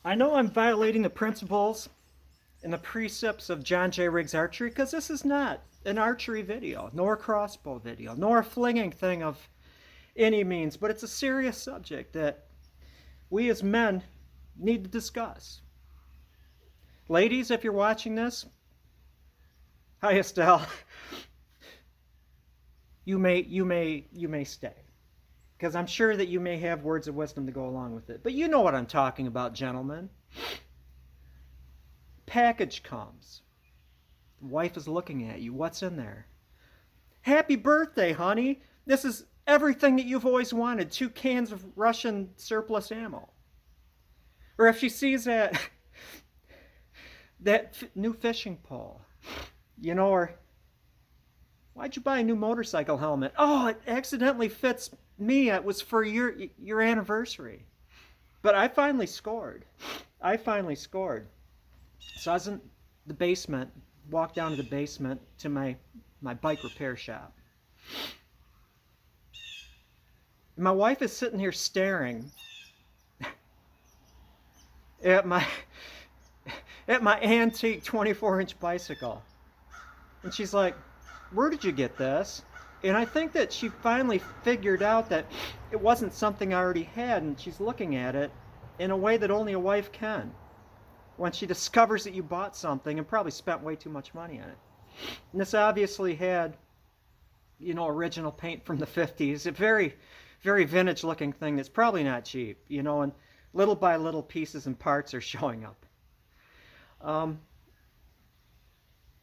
I know I'm violating the principles and the precepts of John J. Riggs Archery because this is not an archery video, nor a crossbow video, nor a flinging thing of any means, but it's a serious subject that we as men need to discuss. Ladies, if you're watching this, hi Estelle, you may stay. Because I'm sure that you may have words of wisdom to go along with it. But you know what I'm talking about, gentlemen. Package comes. The wife is looking at you. What's in there? Happy birthday, honey. This is everything that you've always wanted. 2 cans of Russian surplus ammo. Or if she sees that new fishing pole, or why'd you buy a new motorcycle helmet? Oh, it accidentally fits me. It was for your anniversary. But I finally scored. So I was in the basement, walked down to the basement to my bike repair shop. And my wife is sitting here staring at my antique 24-inch bicycle. And she's like, "Where did you get this?" And I think that she finally figured out that it wasn't something I already had, and she's looking at it in a way that only a wife can. When she discovers that you bought something and probably spent way too much money on it. And this obviously had, original paint from the 50s. A very, very vintage looking thing that's probably not cheap, and little by little pieces and parts are showing up.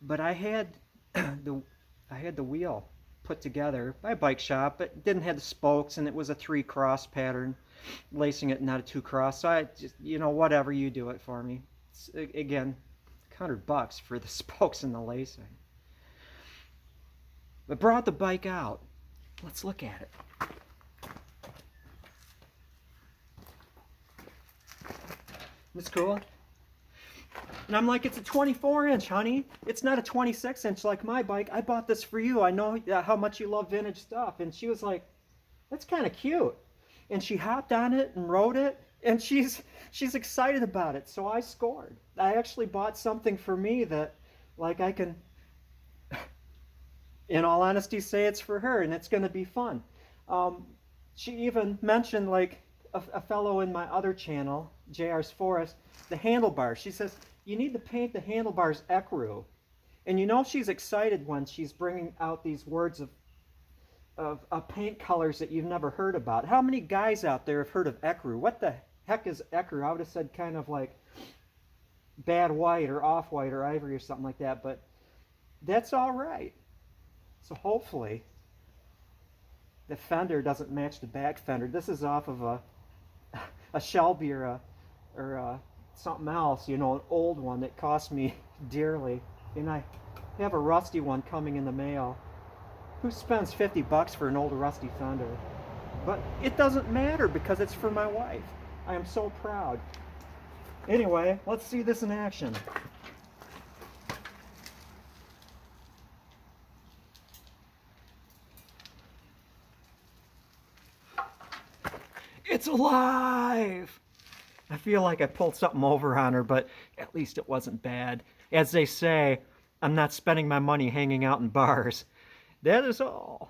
But I had the wheel put together by a bike shop. It didn't have the spokes, and it was a 3 cross pattern, lacing it, not a 2 cross. So I just, whatever, you do it for me. It's, again, $100 for the spokes and the lacing. But brought the bike out. Let's look at it. It's cool. And I'm like, it's a 24-inch, honey. It's not a 26-inch like my bike. I bought this for you. I know how much you love vintage stuff. And she was like, that's kind of cute. And she hopped on it and rode it. And she's excited about it. So I scored. I actually bought something for me that, like, I can, in all honesty, say it's for her. And it's going to be fun. She even mentioned, like, a fellow in my other channel, JR's Forest, the handlebars. She says, you need to paint the handlebars ecru. And she's excited when she's bringing out these words of paint colors that you've never heard about. How many guys out there have heard of ecru? What the heck is ecru? I would have said kind of like bad white or off-white or ivory or something like that, but that's all right. So hopefully the fender doesn't match the back fender. This is off of a Shelby or something else, an old one that cost me dearly. And I have a rusty one coming in the mail. Who spends $50 for an old rusty fender? But it doesn't matter because it's for my wife. I am so proud. Anyway, let's see this in action. It's alive! I feel like I pulled something over on her, but at least it wasn't bad. As they say, I'm not spending my money hanging out in bars. That is all.